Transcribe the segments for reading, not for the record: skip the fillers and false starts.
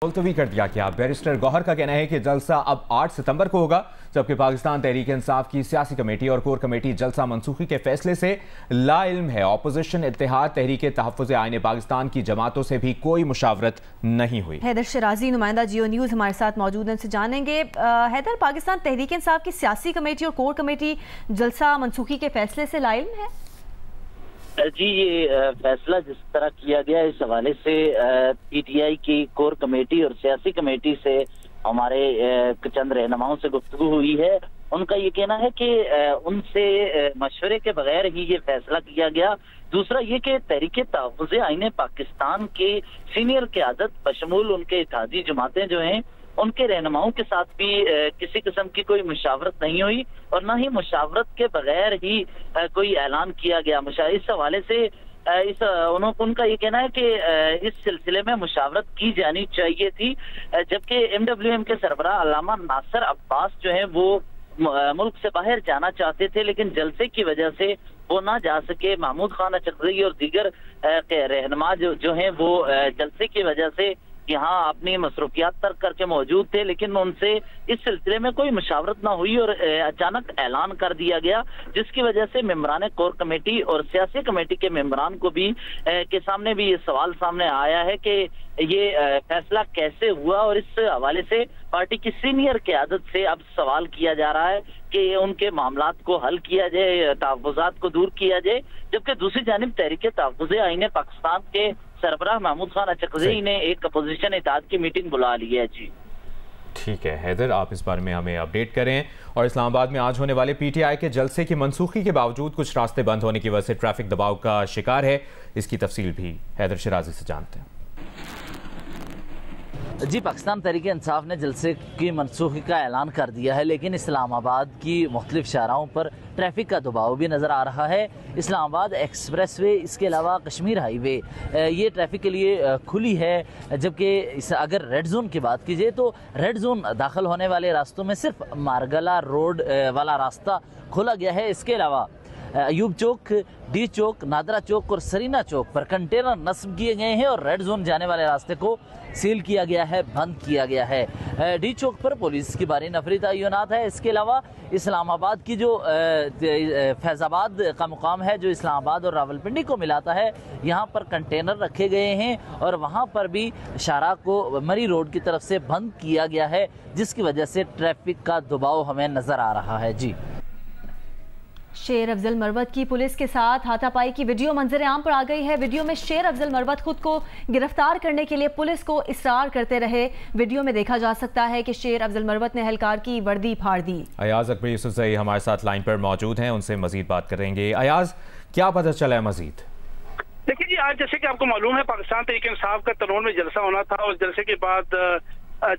मुलतवी कर दिया गया। बैरिस्टर गौहर का कहना है कि जलसा अब 8 सितंबर को होगा, जबकि पाकिस्तान तहरीक इंसाफ की सियासी कमेटी और कोर कमेटी जलसा मनसूखी के फैसले से लाइल्म है। ऑपोजिशन इत्तेहाद तहरीक तहफ़्फ़ुज़ आईन पाकिस्तान की जमातों से भी कोई मुशावरत नहीं हुई। हैदर शराजी नुमाइंदा जियो न्यूज़ हमारे साथ मौजूद हैं, जानेंगे हैदर, पाकिस्तान तहरीक इंसाफ की सियासी कमेटी और कोर कमेटी जलसा मनसूखी के फैसले से लाइल्म है? जी, ये फैसला जिस तरह किया गया इस हवाले से पीटीआई की कोर कमेटी और सियासी कमेटी से हमारे चंद रहनुमाओं से गुफ्तगू हुई है। उनका ये कहना है कि उनसे मशवरे के बगैर ही ये फैसला किया गया। दूसरा ये कि तहरीक तहफ़्फ़ुज़ आईन पाकिस्तान के सीनियर क़यादत बशमूल उनके इत्तेहादी जमातें जो हैं उनके रहनुमाओं के साथ भी किसी किस्म की कोई मुशावरत नहीं हुई और ना ही मुशावरत के बगैर ही कोई ऐलान किया गया। इस हवाले से उनका ये कहना है कि इस सिलसिले में मुशावरत की जानी चाहिए थी, जबकि MWM के सरबराह अल्लामा नासिर अब्बास जो है वो मुल्क से बाहर जाना चाहते थे, लेकिन जलसे की वजह से वो ना जा सके। महमूद खान अचकज़ई और दीगर रहनुमा जो हैं वो जलसे की वजह से यहाँ अपनी मसरूफियात तर्क करके मौजूद थे, लेकिन उनसे इस सिलसिले में कोई मुशावरत ना हुई और अचानक ऐलान कर दिया गया, जिसकी वजह से मेंबरान कोर कमेटी और सियासी कमेटी के मेंबरान को भी के सामने भी ये सवाल सामने आया है कि ये फैसला कैसे हुआ। और इस हवाले से पार्टी की सीनियर क़यादत से अब सवाल किया जा रहा है कि उनके मामलात को हल किया जाए, तहफ़्फ़ुज़ात को दूर किया जाए। जबकि दूसरी जानिब तहरीक तहफ़्फ़ुज़ आईन पाकिस्तान के सरबराह महमूद खान अचकज़ई ने एक अपोजिशन इत्तेहाद की मीटिंग बुला ली है। जी ठीक है हैदर, आप इस बारे में हमें अपडेट करें। और इस्लामाबाद में आज होने वाले PTI के जलसे की मनसूखी के बावजूद कुछ रास्ते बंद होने की वजह से ट्रैफिक दबाव का शिकार है। इसकी तफसील भी हैदर शराजी से जानते हैं। जी, पाकिस्तान तहरीक इंसाफ ने जलसे की मनसूखी का ऐलान कर दिया है, लेकिन इस्लामाबाद की मुख्तलिफ शाहराहों पर ट्रैफिक का दबाव भी नज़र आ रहा है। इस्लामाबाद एक्सप्रेस वे, इसके अलावा कश्मीर हाईवे, ये ट्रैफिक के लिए खुली है। जबकि अगर रेड जोन की बात कीजिए तो रेड जोन दाखिल होने वाले रास्तों में सिर्फ मारगला रोड वाला रास्ता खोला गया है। इसके अलावा अयूब चौक, डी चौक, नादरा चौक और सरीना चौक पर कंटेनर नस्ब किए गए हैं और रेड जोन जाने वाले रास्ते को सील किया गया है, बंद किया गया है। डी चौक पर पुलिस की भारी नफरी तैनात है। इसके अलावा इस्लामाबाद की जो फैज़ाबाद का मुकाम है, जो इस्लामाबाद और रावलपिंडी को मिलाता है, यहाँ पर कंटेनर रखे गए हैं और वहाँ पर भी शाहरा को मरी रोड की तरफ से बंद किया गया है, जिसकी वजह से ट्रैफिक का दबाव हमें नज़र आ रहा है। जी, शेर अफजल मरवत की पुलिस के साथ हाथापाई की वीडियो मंजर आम पर आ गई है। वीडियो में शेर अफजल मरवत खुद को गिरफ्तार करने के लिए पुलिस को इसरार करते रहे। वीडियो में देखा जा सकता है कि शेर अफजल मरवत ने एहलकार की वर्दी फाड़ दी। अयाज अकबर यूसुफजई हमारे साथ लाइन पर मौजूद हैं, उनसे मजीद बात करेंगे। अयाज, क्या पता चला है मजीद? देखिए जी, आज जैसे कि आपको मालूम है पाकिस्तान तहरीक इंसाफ का तनोन में जलसा होना था और जलसे के बाद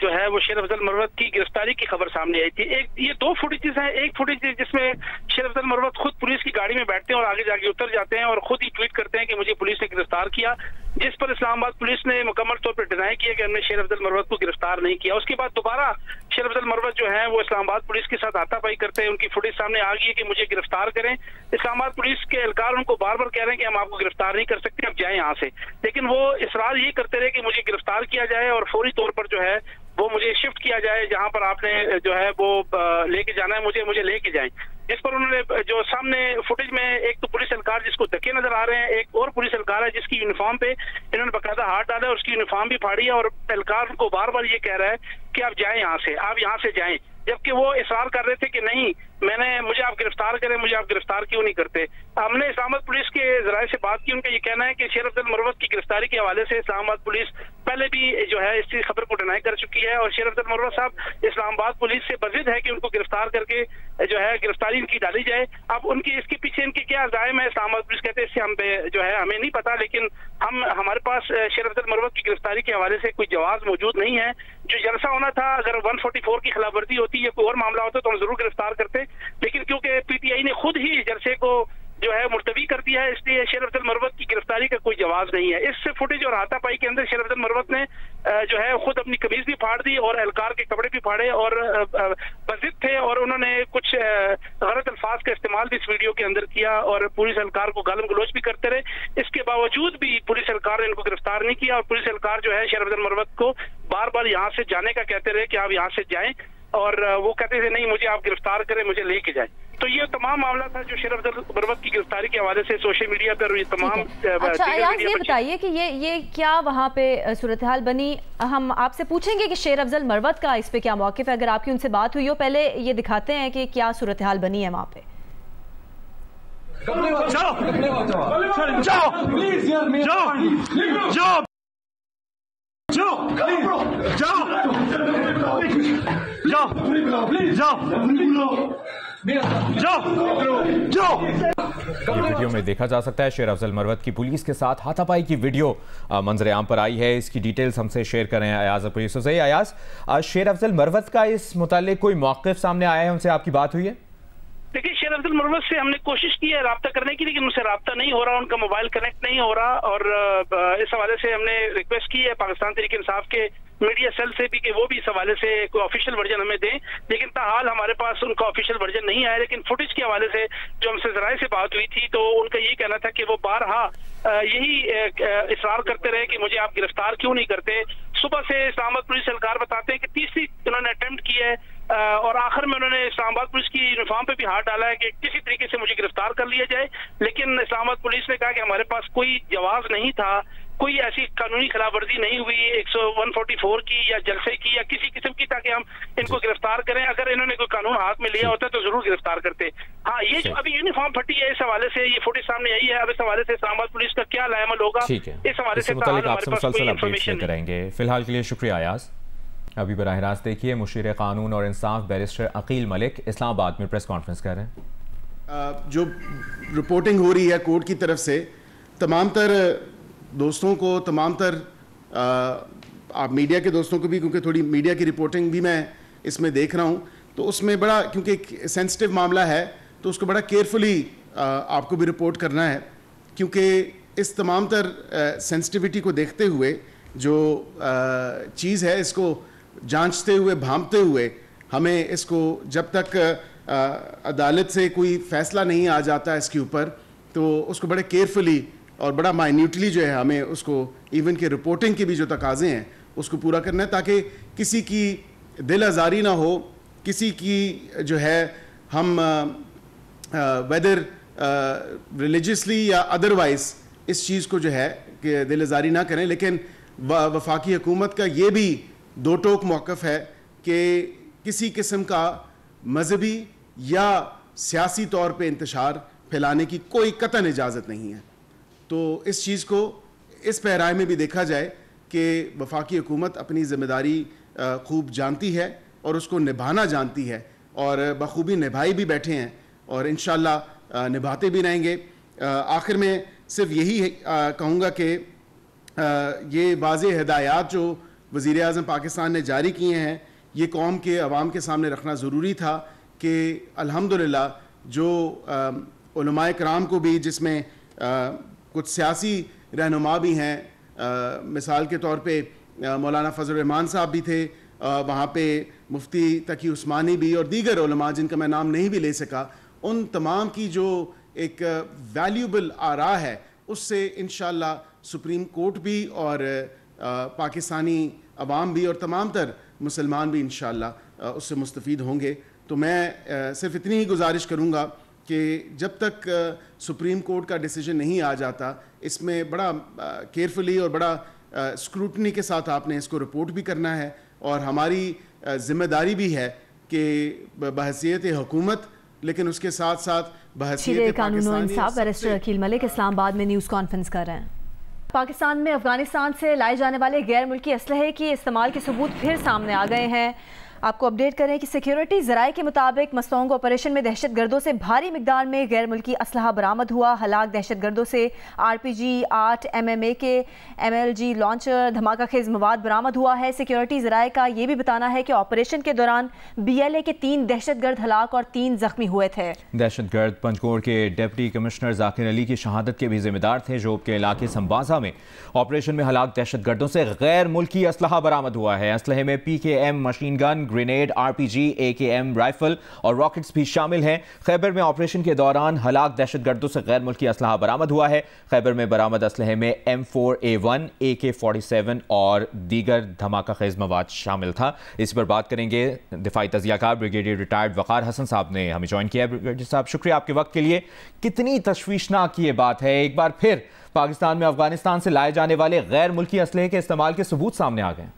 जो है वो शेर अफजल मरवत की गिरफ्तारी की खबर सामने आई थी। ये दो फुटेजेस हैं। एक फुटेज जिसमें शेर अफजल मरवत खुद पुलिस की गाड़ी में बैठते हैं और आगे जाके उतर जाते हैं और खुद ही ट्वीट करते हैं कि मुझे पुलिस ने गिरफ्तार किया, जिस पर इस्लामाबाद पुलिस ने मुकम्मल तौर पर डिनाई किया कि हमने शेर अफजल मरवत को गिरफ्तार नहीं किया। उसके बाद दोबारा शेर अफजल मरवत जो है वो इस्लामाबाद पुलिस के साथ हाथापाई करते हैं। उनकी फुटेज सामने आ गई है कि मुझे गिरफ्तार करें। इस्लामाबाद पुलिस के एहलकार उनको बार बार कह रहे हैं कि हम आपको गिरफ्तार नहीं कर सकते, आप जाएं यहाँ से, लेकिन वो इसरार ये करते रहे कि मुझे गिरफ्तार किया जाए और फौरी तौर पर जो है वो मुझे शिफ्ट किया जाए, जहां पर आपने जो है वो लेके जाना है, मुझे लेके जाएं। जिस पर उन्होंने जो सामने फुटेज में एक तो पुलिस एहलकार जिसको धक्के नजर आ रहे हैं, एक और पुलिस एहलकार है जिसकी यूनिफॉर्म पे इन्होंने बकायदा हाथ डाला और उसकी यूनिफॉर्म भी फाड़ी है और एहलकार उनको बार बार ये कह रहा है कि आप जाएं यहाँ से, आप यहाँ से जाएं, जबकि वो इसरार कर रहे थे कि नहीं, मुझे आप गिरफ्तार करें, मुझे आप गिरफ्तार क्यों नहीं करते। हमने इस्लामाबाद पुलिस के जराये से बात की, उनका ये कहना है कि शेर अफजल मरवत की गिरफ्तारी के हवाले से इस्लामाबाद पुलिस पहले भी जो है इस खबर को डिनाई कर चुकी है और शेर अफजल मरवत साहब इस्लामाबाद पुलिस से बजिद है कि उनको गिरफ्तार करके जो है गिरफ्तारी इनकी डाली जाए। अब उनकी इसके पीछे इनकी क्या जायम है, इस्लामाबाद पुलिस कहते हैं इससे हम जो है हमें नहीं पता, लेकिन हमारे पास शेर अफजल मरवत की गिरफ्तारी के हवाले से कोई जवाब मौजूद नहीं है। जो जलसा होना था, अगर 144 की खिलाफवर्जी होती या कोई और मामला होता तो हम जरूर गिरफ्तार करते, लेकिन क्योंकि PTI ने खुद ही जलसे को जो है मुलतवी कर दिया है, इसलिए शेर अफजल मरवत की गिरफ्तारी का कोई जवाब नहीं है। इस फुटेज और हाथापाई के अंदर शेर अफजल मरवत ने जो है खुद अपनी कमीज भी फाड़ दी और एहलकार के कपड़े भी फाड़े और बजिद थे और उन्होंने कुछ गलत अल्फाज का इस्तेमाल भी इस वीडियो के अंदर किया और पुलिस एहलकार को गालम गलोच भी करते रहे। इसके बावजूद भी पुलिस एहलकार ने इनको गिरफ्तार नहीं किया और पुलिस एहलकार जो है शेर अफजल मरवत को बार बार यहाँ से जाने का कहते रहे कि आप यहाँ से जाएं और वो कहते थे नहीं मुझे आप गिरफ्तार करें, मुझे लेके जाएं। तो ये तमाम मामला था जो शेर अफजल मरवत की गिरफ्तारी के हवाले से सोशल मीडिया पर ये तमाम। अच्छा अयाज, ये बताइए कि ये क्या वहाँ पे सूरत हाल बनी? हम आपसे पूछेंगे कि शेर अफजल मरवत का इस पे क्या मौक़िफ़ है, अगर आपकी उनसे बात हुई हो। पहले ये दिखाते हैं कि क्या सूरत हाल बनी है वहाँ पे। वीडियो में देखा जा सकता है शेर अफजल मरवत की पुलिस के साथ हाथापाई की वीडियो मंजर आम पर आई है। इसकी डिटेल्स हमसे शेयर करें अयाज पुलिस से। अयाज, शेर अफजल मरवत का इस मुतालिक कोई मौक़िफ़ सामने आया है, उनसे आपकी बात हुई है? देखिए, शेर अफजल मरवत से हमने कोशिश की है रब्ता करने की, लेकिन उनसे रब्ता नहीं हो रहा, उनका मोबाइल कनेक्ट नहीं हो रहा और इस हवाले से हमने रिक्वेस्ट की है पाकिस्तान तहरीक इंसाफ के मीडिया सेल से भी कि वो भी इस हवाले से कोई ऑफिशियल वर्जन हमें दें, लेकिन ताहाल हमारे पास उनका ऑफिशियल वर्जन नहीं आया। लेकिन फुटेज के हवाले से जो हमसे ज़राए से बात हुई थी तो उनका ये कहना था कि वो बारहा यही इसरार करते रहे कि मुझे आप गिरफ्तार क्यों नहीं करते। सुबह से इस्लामाबाद पुलिस एहलकार बताते हैं कि तीसरी उन्होंने अटेम्प्ट की है और आखिर में उन्होंने इस्लामाबाद पुलिस की यूनिफॉर्म पे भी हाथ डाला है कि किसी तरीके से मुझे गिरफ्तार कर लिया जाए, लेकिन इस्लामाबाद पुलिस ने कहा कि हमारे पास कोई जवाब नहीं था, कोई ऐसी कानूनी खिलाफवर्जी नहीं हुई 144 की या जलसे की या किसी किस्म की, ताकि हम इनको गिरफ्तार करें। अगर इन्होंने कोई कानून हाथ में लिया होता तो जरूर गिरफ्तार करते। हाँ, ये जो अभी यूनिफॉर्म फटी है, इस हवाले से ये फुटेज सामने आई है। अब इस हवाले से इस्लामाबाद पुलिस का क्या लाएमल होगा, इस हवाले से आपसे मुसलसल अपडेट्स करेंगे। फिलहाल के लिए शुक्रिया अयाज। अभी बराह रास्त देखिए मुशीर कानून और इंसाफ बैरिस्टर अकील मलिक इस्लामाबाद में प्रेस कॉन्फ्रेंस कर रहे हैं। जो रिपोर्टिंग हो रही है कोर्ट की तरफ से, तमाम तर दोस्तों को, तमाम तर आप मीडिया के दोस्तों को भी, क्योंकि थोड़ी मीडिया की रिपोर्टिंग भी मैं इसमें देख रहा हूँ, तो उसमें बड़ा, क्योंकि एक सेंसिटिव मामला है तो उसको बड़ा केयरफुली आपको भी रिपोर्ट करना है, क्योंकि इस तमाम तर सेंसिटिविटी को देखते हुए जो चीज़ है इसको जांचते हुए, भांपते हुए, हमें इसको जब तक अदालत से कोई फ़ैसला नहीं आ जाता इसके ऊपर, तो उसको बड़े केयरफुली और बड़ा माइन्यूटली जो है हमें उसको, इवन के रिपोर्टिंग के भी जो तकाज़े हैं उसको पूरा करना है, ताकि किसी की दिल आज़ारी ना हो, किसी की जो है हम वेदर रिलीजियसली या अदरवाइज़ इस चीज़ को जो है कि दिल आज़ारी ना करें। लेकिन वफाकी हुकूमत का ये भी दो टोक मौक़िफ़ है कि किसी किस्म का मजहबी या सियासी तौर पे इंतशार फैलाने की कोई कतई इजाज़त नहीं है। तो इस चीज़ को इस पैराए में भी देखा जाए कि वफाकी हुकूमत अपनी ज़िम्मेदारी खूब जानती है और उसको निभाना जानती है और बखूबी निभाई भी बैठे हैं और इंशाअल्लाह निभाते भी रहेंगे। आखिर में सिर्फ यही कहूँगा कि ये वाज़ेह हिदायत जो वज़ीर आज़म पाकिस्तान ने जारी किए हैं, ये कौम के अवाम के सामने रखना ज़रूरी था कि अल्हम्दुलिल्लाह जो उलमाए कराम को भी, जिसमें कुछ सियासी रहनुमा भी हैं, मिसाल के तौर पे मौलाना फजल रहमान साहब भी थे, वहाँ पे मुफ्ती तकी उस्मानी भी और दीगर उलमा जिनका मैं नाम नहीं भी ले सका, उन तमाम की जो एक वैल्यूबल आरा है उससे इंशाअल्लाह सुप्रीम कोर्ट भी और पाकिस्तानी अवाम भी और तमाम तर मुसलमान भी इंशाअल्लाह उससे मुस्तफ़ीद होंगे। तो मैं सिर्फ इतनी ही गुजारिश करूँगा कि जब तक सुप्रीम कोर्ट का डिसीजन नहीं आ जाता, इसमें बड़ा केयरफुली और बड़ा स्क्रूटनी के साथ आपने इसको रिपोर्ट भी करना है और हमारी जिम्मेदारी भी है कि बहैसियत हुकूमत, लेकिन उसके साथ साथ बहैसियत कानून और इंसाफ बैरिस्टर अकील मलिक इस्लामाबाद में न्यूज़ कॉन्फ्रेंस कर रहे हैं। पाकिस्तान में अफगानिस्तान से लाए जाने वाले गैर मुल्की असलहे की इस्तेमाल के सबूत फिर सामने आ गए हैं। आपको अपडेट करें कि सिक्योरिटी जराये के मुताबिक मस्तोंग ऑपरेशन में दहशतगर्दों से भारी मिकदार में गैर मुल्की असलहा बरामद हुआ। हलाक दहशतगर्दों से RPG, 8 MMA के MLG लॉन्चर, धमाका खेज मवाद बरामद हुआ है। सिक्योरिटी जराये का यह भी बताना है कि ऑपरेशन के दौरान BLA के 3 दहशतगर्द हलाक और 3 जख्मी हुए थे। दहशतगर्द पंचकोट के डिप्टी कमिश्नर जाकिर अली की शहादत के भी जिम्मेदार थे। जोब के इलाके संबाजा में ऑपरेशन में हलाक दहशतगर्दों से गैर मुल्की असलहा बरामद हुआ है। असलहे में PKM machine gun, grenade, RPG, AKM rifle और रॉकेट्स भी शामिल हैं। खैबर में ऑपरेशन के दौरान हलाक दहशतगर्दों से गैर मुल्की असलहा बरामद हुआ है। खैबर में बरामद असलहे में M4A1, AK-47 और दीगर धमाका खेज मवाद शामिल था। इस पर बात करेंगे। दिफाई तजियाकार ब्रिगेडियर रिटायर्ड वकार हसन साहब ने हमें ज्वाइन किया। ब्रिगेडियर साहब, शुक्रिया आपके वक्त के लिए। कितनी तशवीशनाक ये बात है, एक बार फिर पाकिस्तान में अफगानिस्तान से लाए जाने वाले गैर मुल्की असलहे के इस्तेमाल के सबूत सामने आ गए।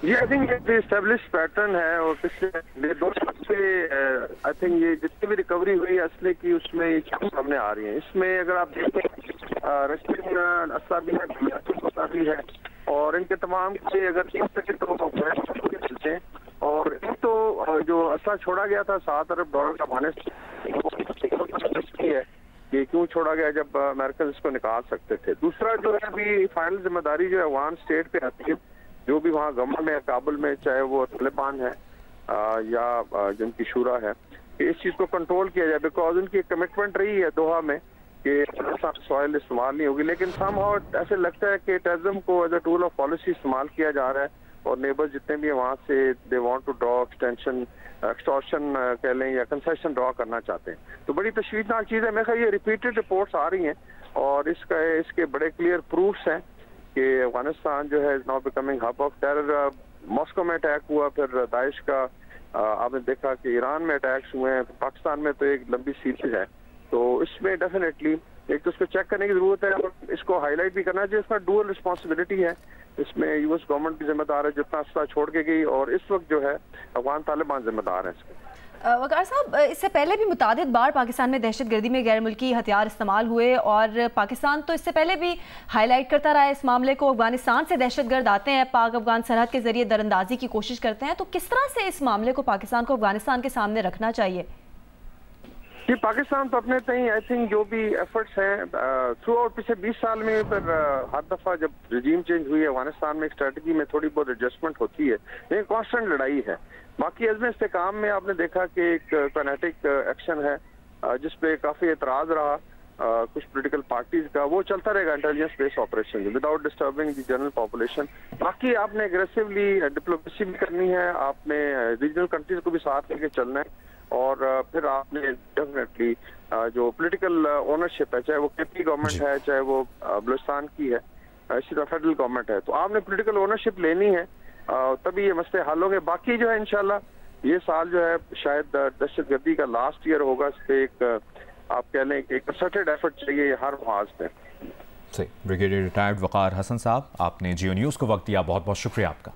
ये आई थिंक ये एस्टेब्लिश पैटर्न है और पिछले 2 साल से आई थिंक ये जितनी भी रिकवरी हुई असले की उसमें ये चीज़ सामने आ रही है। इसमें अगर आप देखें रशियन असला भी है और इनके तमाम से अगर 3 तक तो चलते हैं और एक तो जो असला छोड़ा गया था $7 अरब का माइनस है कि क्यों छोड़ा गया जब अमेरिकन इसको निकाल सकते थे। दूसरा जो है अभी फाइनल जिम्मेदारी जो है अफगान स्टेट पे आती है, जो भी वहाँ गवर्नमेंट है काबुल में, चाहे वो तालिबान है या जिनकी शुरा है, कि इस चीज़ को कंट्रोल किया जाए। बिकॉज उनकी कमिटमेंट रही है दोहा में कि सॉइल इस्तेमाल नहीं होगी, लेकिन समहाउ ऐसे लगता है कि टेररिज्म को as a tool of policy इस्तेमाल किया जा रहा है और नेबर्स जितने भी वहाँ से they want to draw extortion कह लें या कंसेशन ड्रॉ करना चाहते हैं। तो बड़ी तशवीशनाक चीज़ है। मेरे ख्याल ये रिपीटेड रिपोर्ट्स आ रही हैं और इसके बड़े क्लियर प्रूफ्स हैं कि अफगानिस्तान जो है now becoming hub of terror. Moscow में अटैक हुआ, फिर दाइश का आपने देखा कि ईरान में अटैक्स हुए हैं, पाकिस्तान में तो एक लंबी सीरीज है। तो इसमें डेफिनेटली एक तो उसको चेक करने की जरूरत है और इसको हाईलाइट भी करना चाहिए। इसका डुअल रिस्पॉन्सिबिलिटी है। इसमें US गवर्नमेंट भी जिम्मेदार है जितना असला छोड़ के गई, और इस वक्त जो है अफगान तालिबान जिम्मेदार है इसके। वकार साहब, इससे पहले भी मुतादिद बार पाकिस्तान में दहशतगर्दी में गैर मुल्की हथियार इस्तेमाल हुए और पाकिस्तान तो इससे पहले भी हाईलाइट करता रहा है इस मामले को। अफगानिस्तान से दहशतगर्द आते हैं, पाक अफगान सरहद के जरिए दरअंदाजी की कोशिश करते हैं। तो किस तरह से इस मामले को पाकिस्तान को अफगानिस्तान के सामने रखना चाहिए? ये पाकिस्तान तो अपने तय आई थिंक जो भी एफर्ट्स हैं थ्रू आउट पिछले 20 साल में, फिर हर दफ़ा जब रिजीम चेंज हुई है अफगानिस्तान में एक स्ट्रेटजी में थोड़ी बहुत एडजस्टमेंट होती है, लेकिन कॉन्स्टेंट लड़ाई है। बाकी अज़्म इस्तेकाम में आपने देखा कि एक काइनेटिक एक्शन है जिसपे काफ़ी एतराज़ रहा कुछ पॉलिटिकल पार्टीज का, वो चलता रहेगा intelligence based operation without disturbing the general population. बाकी आपने एग्रेसिवली डिप्लोमेसी भी करनी है, आपने रीजनल कंट्रीज को भी साथ लेके चलना है और फिर आपने डेफिनेटली जो पॉलिटिकल ओनरशिप है, चाहे वो KP गवर्नमेंट है, चाहे वो बलूचिस्तान की है, इसी तरह फेडरल गवर्नमेंट है, तो आपने पॉलिटिकल ओनरशिप लेनी है तभी ये मसले हल होंगे। बाकी जो है इंशाल्लाह ये साल जो है शायद दहशतगर्दी का लास्ट ईयर होगा, इस पे एक आप कह लें एक कंसर्टेड एफर्ट चाहिए हर महाज पे। सही। ब्रिगेडियर रिटायर्ड वकार हसन साहब, आपने जियो न्यूज़ को वक्त दिया, बहुत बहुत शुक्रिया आपका।